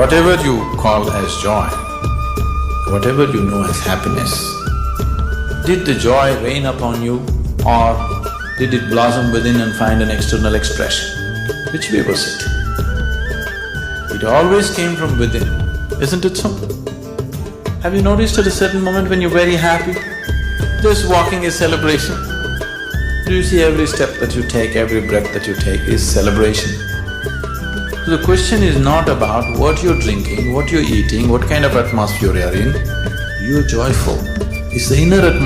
Whatever you call as joy, whatever you know as happiness, did the joy rain upon you or did it blossom within and find an external expression? Which way was it? It always came from within, isn't it so? Have you noticed at a certain moment when you're very happy, just walking is celebration? Do you see every step that you take, every breath that you take is celebration? So the question is not about what you're drinking, what you're eating, what kind of atmosphere you're in. You're joyful. It's the inner atmosphere